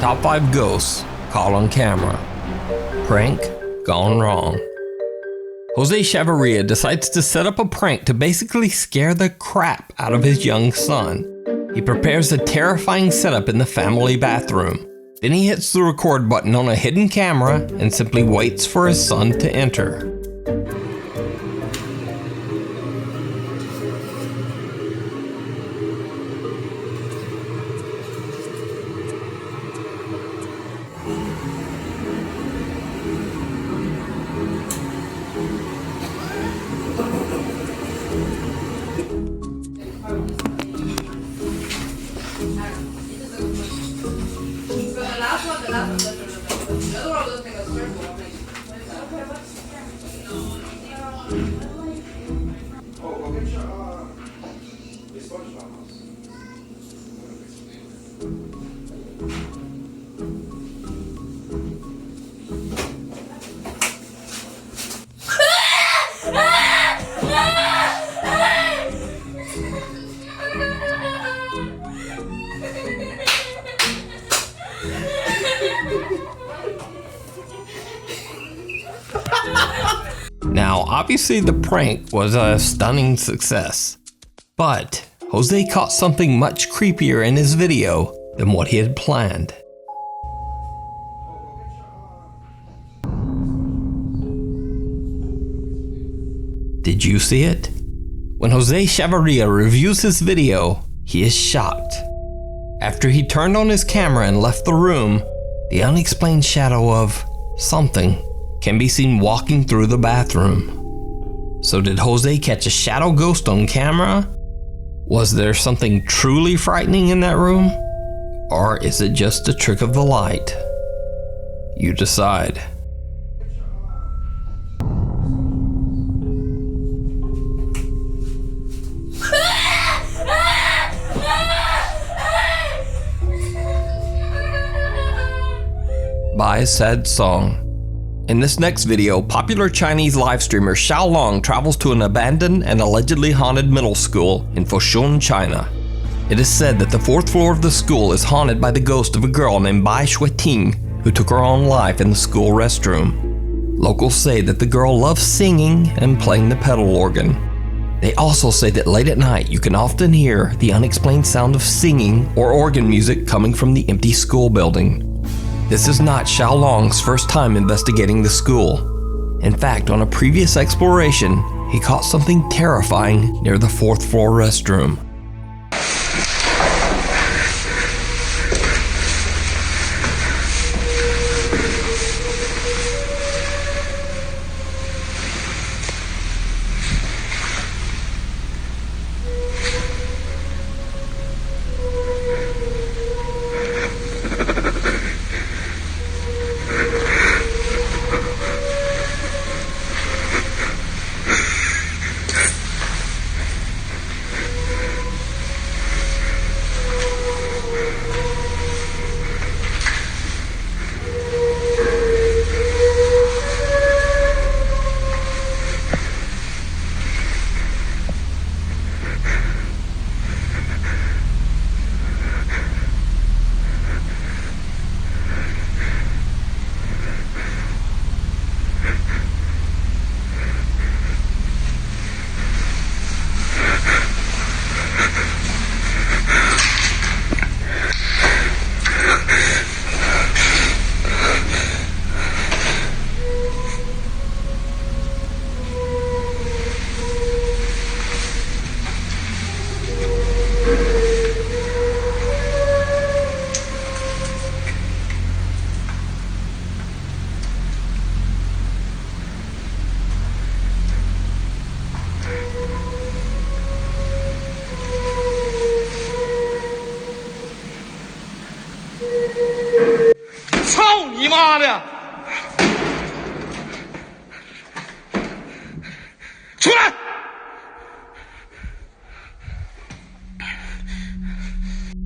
Top 5 ghosts caught on camera. Prank gone wrong. Jose Chavarria decides to set up a prank to basically scare the crap out of his young son. He prepares a terrifying setup in the family bathroom. Then he hits the record button on a hidden camera and simply waits for his son to enter. Now, obviously the prank was a stunning success, but Jose caught something much creepier in his video than what he had planned. Did you see it? When Jose Chavarria reviews his video, he is shocked. After he turned on his camera and left the room, the unexplained shadow of something can be seen walking through the bathroom. So did Jose catch a shadow ghost on camera? Was there something truly frightening in that room? Or is it just a trick of the light? You decide. By a sad song. In this next video, popular Chinese live streamer Xiaolong travels to an abandoned and allegedly haunted middle school in Foshun, China. It is said that the 4th floor of the school is haunted by the ghost of a girl named Bai Shuiting, who took her own life in the school restroom. Locals say that the girl loves singing and playing the pedal organ. They also say that late at night you can often hear the unexplained sound of singing or organ music coming from the empty school building. This is not Xiaolong's first time investigating the school. In fact, on a previous exploration, he caught something terrifying near the 4th floor restroom.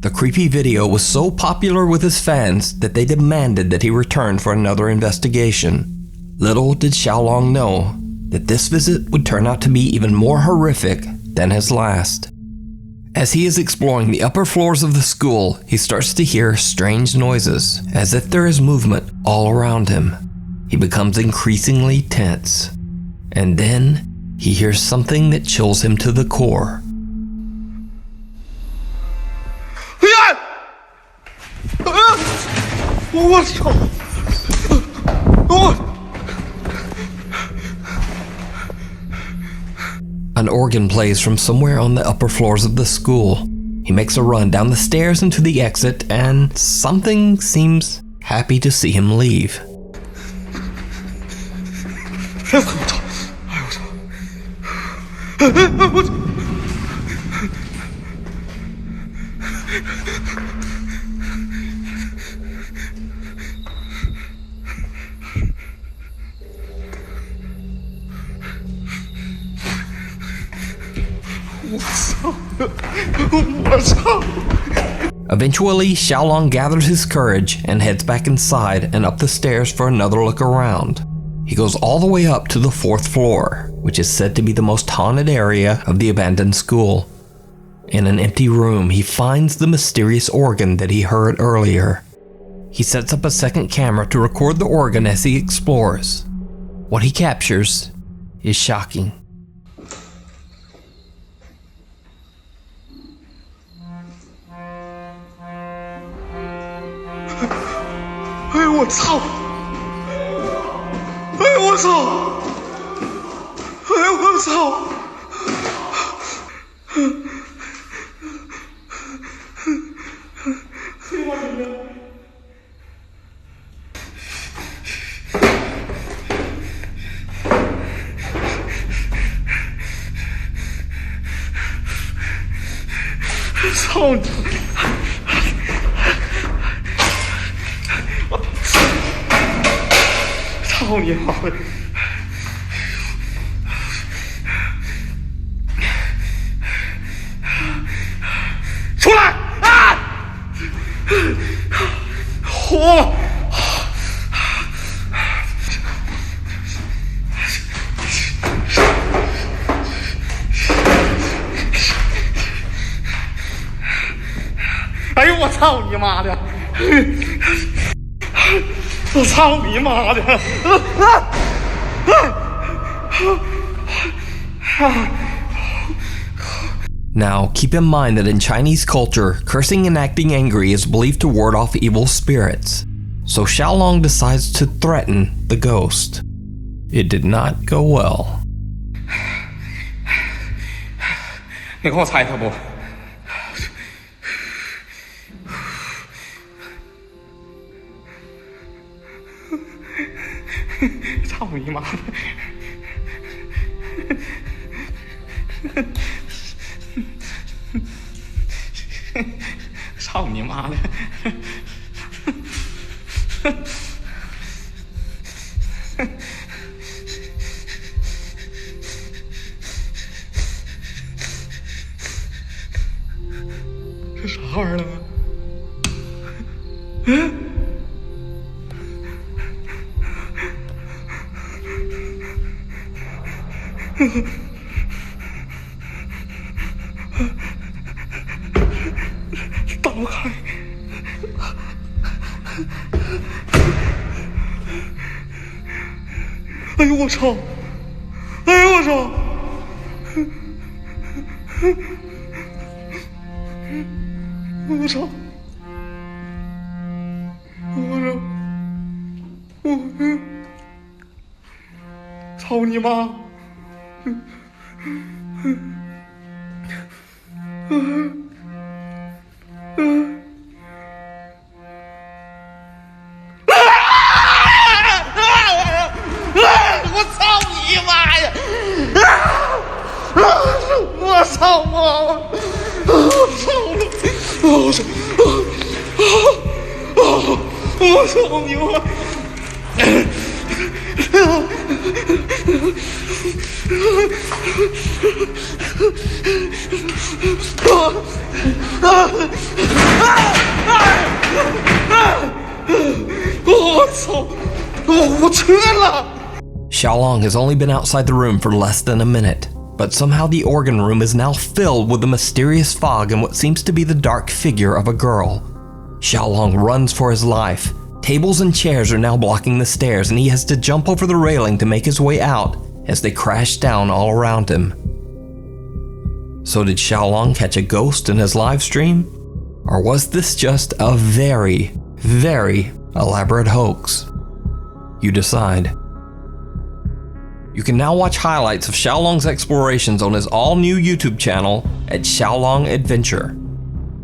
The creepy video was so popular with his fans that they demanded that he return for another investigation. Little did Xiaolong know that this visit would turn out to be even more horrific than his last. As he is exploring the upper floors of the school, he starts to hear strange noises, as if there is movement all around him. He becomes increasingly tense, and then he hears something that chills him to the core. An organ plays from somewhere on the upper floors of the school. He makes a run down the stairs into the exit, and something seems happy to see him leave. Eventually, Xiaolong gathers his courage and heads back inside and up the stairs for another look around. He goes all the way up to the 4th floor, which is said to be the most haunted area of the abandoned school. In an empty room, he finds the mysterious organ that he heard earlier. He sets up a second camera to record the organ as he explores. What he captures is shocking. 哎呦我操！哎呦我操！哎呦我操！操你！ 操你妈的！出来！啊！火！哎呦我操你妈的！ 我操你妈的！Now, keep in mind that in Chinese culture, cursing and acting angry is believed to ward off evil spirits. So Xiaolong decides to threaten the ghost. It did not go well. 你给我猜他不？ 操你妈的！操你妈的！这啥玩意儿了？嗯？ 打不开！哎呦我操！哎呦我操！我操！我操你妈！ 我操你妈呀！我操妈！我操！我操你妈！ 我操！我去了！ Xiaolong has only been outside the room for less than a minute. But somehow the organ room is now filled with a mysterious fog and what seems to be the dark figure of a girl. Xiaolong runs for his life. Tables and chairs are now blocking the stairs and he has to jump over the railing to make his way out as they crash down all around him. So did Xiaolong catch a ghost in his live stream? Or was this just a very, very elaborate hoax? You decide. You can now watch highlights of Xiaolong's explorations on his all-new YouTube channel at Xiaolong Adventure.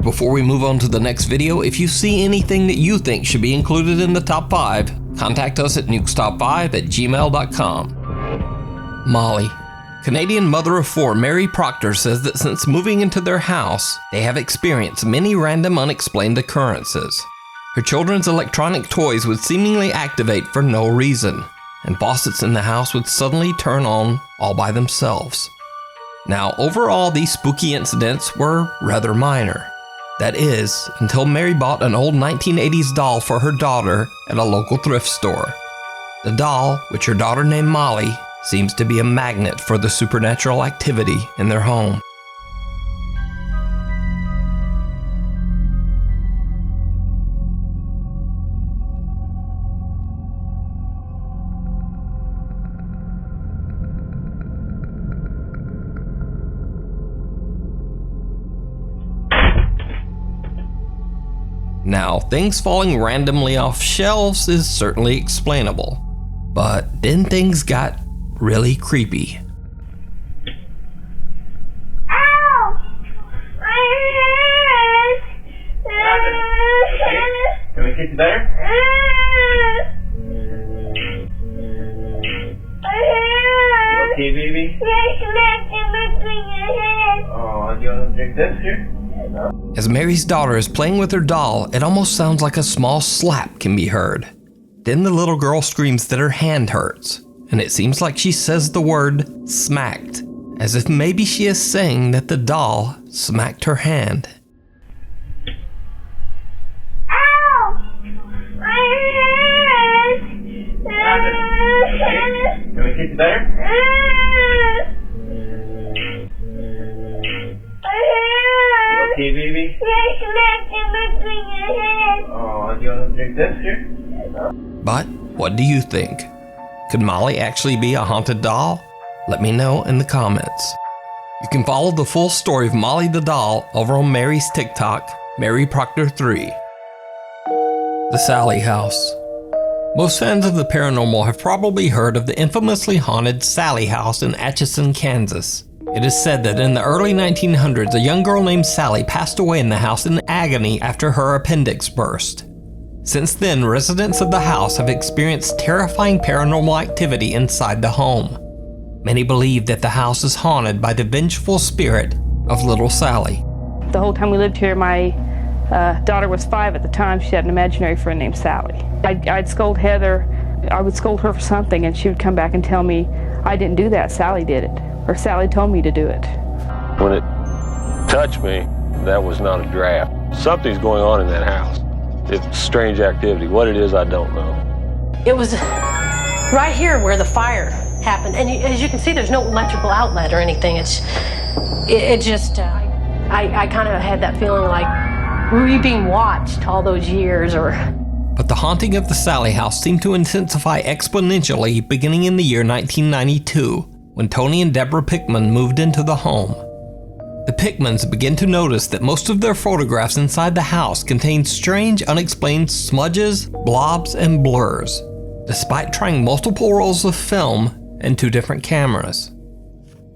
Before we move on to the next video, if you see anything that you think should be included in the top 5, contact us at nukestop5@gmail.com. Molly. Canadian mother of 4 Mary Proctor says that since moving into their house, they have experienced many random unexplained occurrences. Her children's electronic toys would seemingly activate for no reason, and faucets in the house would suddenly turn on all by themselves. Now, overall, these spooky incidents were rather minor. That is, until Mary bought an old 1980s doll for her daughter at a local thrift store. The doll, which her daughter named Molly, seems to be a magnet for the supernatural activity in their home. Now, things falling randomly off shelves is certainly explainable, but then things got really creepy. Ow! Can we get you better? You okay, baby? Oh, do you want to drink this here? As Mary's daughter is playing with her doll, it almost sounds like a small slap can be heard. Then the little girl screams that her hand hurts, and it seems like she says the word smacked, as if maybe she is saying that the doll smacked her hand. Ow! Can we get you better? Okay, baby? Oh, do you want to drink this here? But what do you think? Could Molly actually be a haunted doll? Let me know in the comments. You can follow the full story of Molly the doll over on Mary's TikTok, Mary Proctor 3. The Sally House. Most fans of the paranormal have probably heard of the infamously haunted Sally House in Atchison, Kansas. It is said that in the early 1900s, a young girl named Sally passed away in the house in agony after her appendix burst. Since then, residents of the house have experienced terrifying paranormal activity inside the home. Many believe that the house is haunted by the vengeful spirit of little Sally. The whole time we lived here, my daughter was 5 at the time. She had an imaginary friend named Sally. I'd scold Heather. I would scold her for something, and she would come back and tell me, I didn't do that, Sally did it. Or Sally told me to do it. When it touched me, that was not a draft. Something's going on in that house. It's strange activity. What it is, I don't know. It was right here where the fire happened. And as you can see, there's no electrical outlet or anything. I kind of had that feeling like, were we being watched all those years? But the haunting of the Sally House seemed to intensify exponentially beginning in the year 1992. When Tony and Deborah Pickman moved into the home. The Pickmans began to notice that most of their photographs inside the house contained strange, unexplained smudges, blobs, and blurs, despite trying multiple rolls of film and 2 different cameras.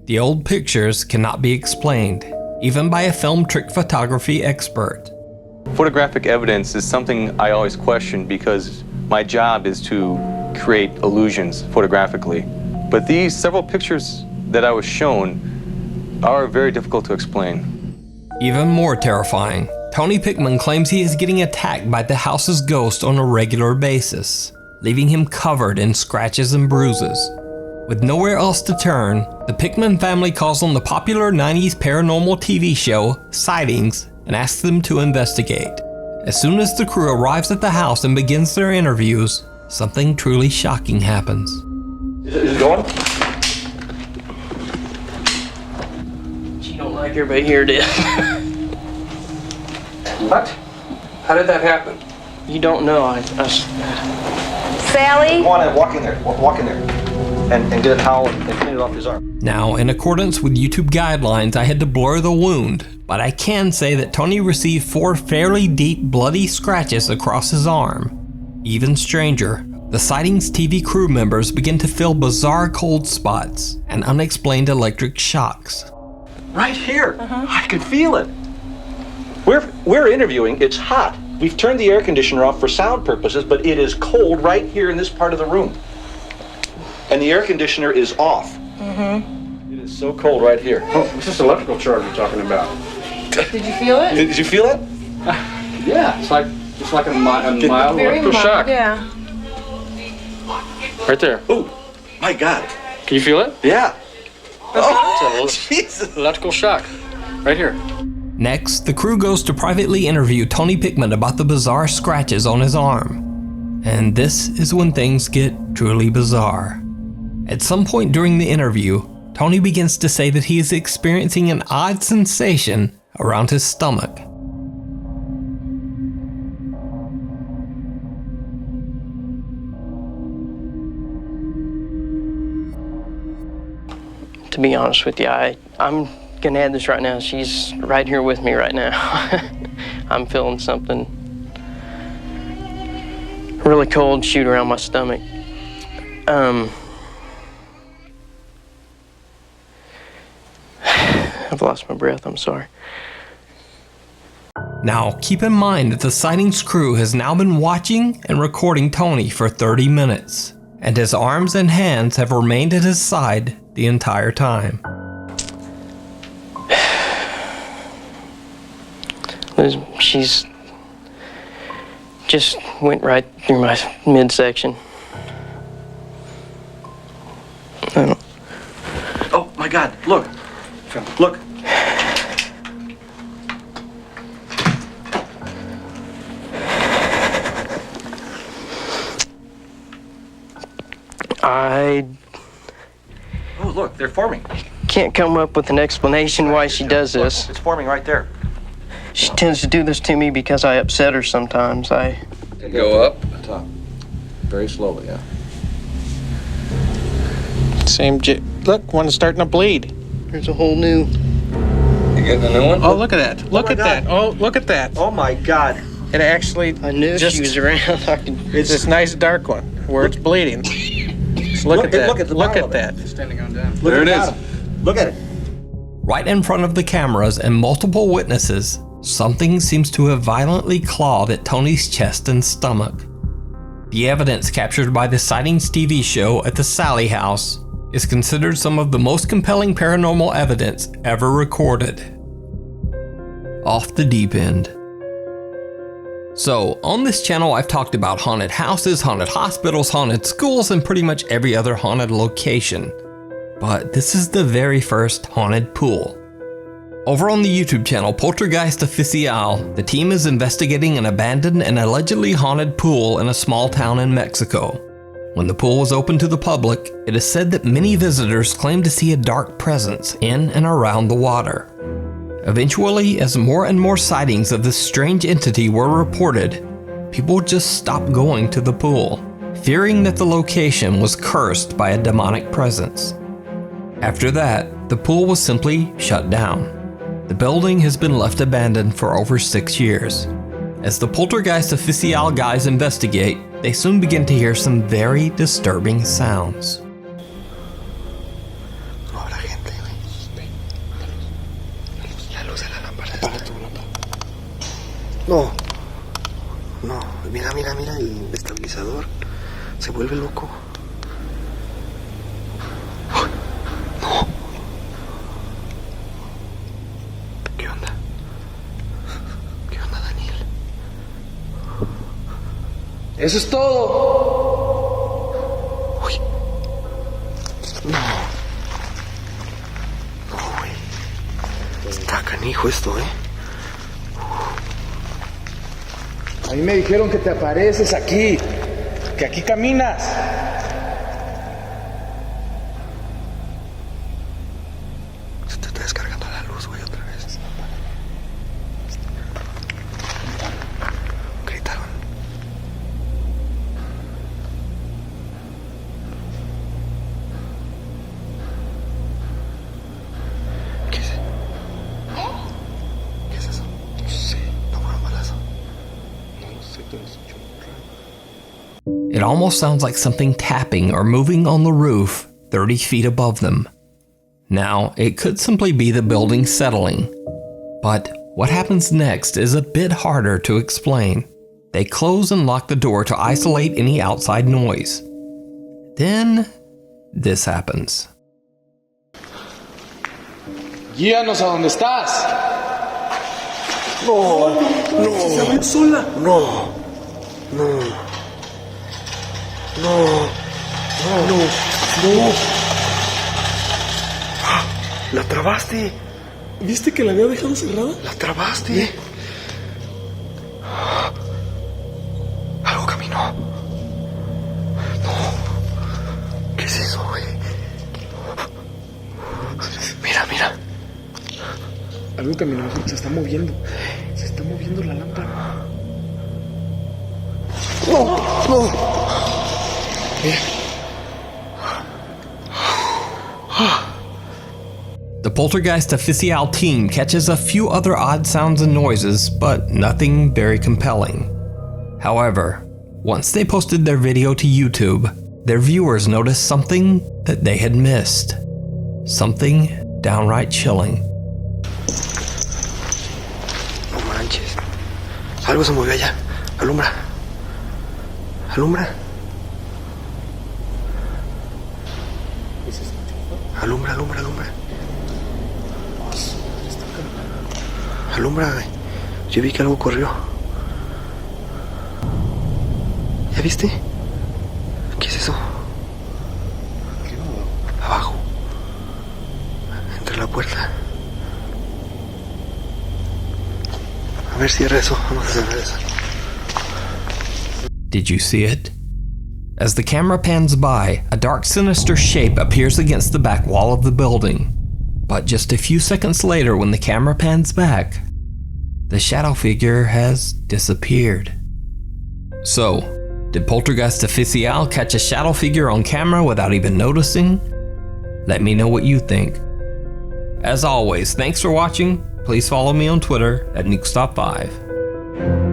The old pictures cannot be explained, even by a film trick photography expert. Photographic evidence is something I always question because my job is to create illusions photographically. But these several pictures that I was shown are very difficult to explain. Even more terrifying, Tony Pickman claims he is getting attacked by the house's ghost on a regular basis, leaving him covered in scratches and bruises. With nowhere else to turn, the Pickman family calls on the popular 90s paranormal TV show, Sightings, and asks them to investigate. As soon as the crew arrives at the house and begins their interviews, something truly shocking happens. Is it going? here, but here it is. What? How did that happen? You don't know. Sally? Go on and walk in there. Walk in there. And get a towel and clean it off his arm. Now, in accordance with YouTube guidelines, I had to blur the wound, but I can say that Tony received 4 fairly deep bloody scratches across his arm. Even stranger, the sightings TV crew members begin to feel bizarre cold spots and unexplained electric shocks. Right here. I can feel it. We're interviewing. It's hot. We've turned the air conditioner off for sound purposes, but it is cold right here in this part of the room. And the air conditioner is off. It is so cold right here. Oh, what's this electrical charge you're talking about? Did you feel it? Did you feel it? Yeah, it's like a mild Very electrical mild, shock. yeah. Right there. Oh, my God. Can you feel it? Yeah. Oh, Jesus. electrical shock. Right here. Next, the crew goes to privately interview Tony Pickman about the bizarre scratches on his arm. And this is when things get truly bizarre. At some point during the interview, Tony begins to say that he is experiencing an odd sensation around his stomach. To be honest with you, I'm gonna add this right now. She's right here with me right now. I'm feeling something really cold shoot around my stomach. I've lost my breath, I'm sorry. Now, keep in mind that the sightings crew has now been watching and recording Tony for 30 minutes, and his arms and hands have remained at his side the entire time. She's just went right through my midsection. Oh, my God. Look. Look. Oh, look, they're forming. Can't come up with an explanation why she does this. Look, it's forming right there. She tends to do this to me because I upset her sometimes. Go up. Top. Very slowly, yeah. Look, one's starting to bleed. There's a whole new. You getting a new one? Oh, look at that. Look my at God. that. Oh, look at that. Oh, my God. It actually, I knew if she was around. it's this nice dark one where it's bleeding. Look at that. Look at the Look bottom at of that. It's standing on down. Look There at it the is. bottom. Look at it. Right in front of the cameras and multiple witnesses, something seems to have violently clawed at Tony's chest and stomach. The evidence captured by the Sightings TV show at the Sally House is considered some of the most compelling paranormal evidence ever recorded. Off the deep end. So, on this channel I've talked about haunted houses, haunted hospitals, haunted schools, and pretty much every other haunted location. But this is the very first haunted pool. Over on the YouTube channel Poltergeist Oficial, the team is investigating an abandoned and allegedly haunted pool in a small town in Mexico. When the pool was open to the public, it is said that many visitors claimed to see a dark presence in and around the water. Eventually, as more and more sightings of this strange entity were reported, people just stopped going to the pool, fearing that the location was cursed by a demonic presence. After that, the pool was simply shut down. The building has been left abandoned for over 6 years. As the Poltergeist Oficial guys investigate, they soon begin to hear some very disturbing sounds. No, no, mira, mira, mira el estabilizador. Se vuelve loco. No. ¿Qué onda? ¿Qué onda, Daniel? Eso es todo. Uy. No. No, güey. Está canijo esto, A mí me dijeron que te apareces aquí, que aquí caminas. Se te está descargando la luz, güey, otra vez. It almost sounds like something tapping or moving on the roof 30 feet above them. Now, it could simply be the building settling, but what happens next is a bit harder to explain. They close and lock the door to isolate any outside noise. Then, this happens. Guíanos a donde estás. No, no. Se abrió sola. No, no. No, no, no, no. La trabaste. ¿Viste que la había dejado cerrada? La trabaste. Algo caminó. No. ¿Qué es eso, güey? Mira, mira. Algo caminó, se está moviendo. Se está moviendo la lámpara. No, no. Mira. The poltergeist official team catches a few other odd sounds and noises, but nothing very compelling. However, once they posted their video to YouTube, their viewers noticed something that they had missed. Something downright chilling. No manches. Algo se movió allá. Alumbra. Alumbra. Alumbra, alumbra, alumbra. Alumbra, güey. Yo vi que algo corrió. ¿Ya viste? ¿Qué es eso? Abajo. Entre la puerta. A ver, cierra eso. Vamos a cerrar eso. Did you see it? As the camera pans by, a dark, sinister shape appears against the back wall of the building. But just a few seconds later, when the camera pans back, the shadow figure has disappeared. So, did Poltergeist Official catch a shadow figure on camera without even noticing? Let me know what you think. As always, thanks for watching. Please follow me on Twitter at Nuke Top 5.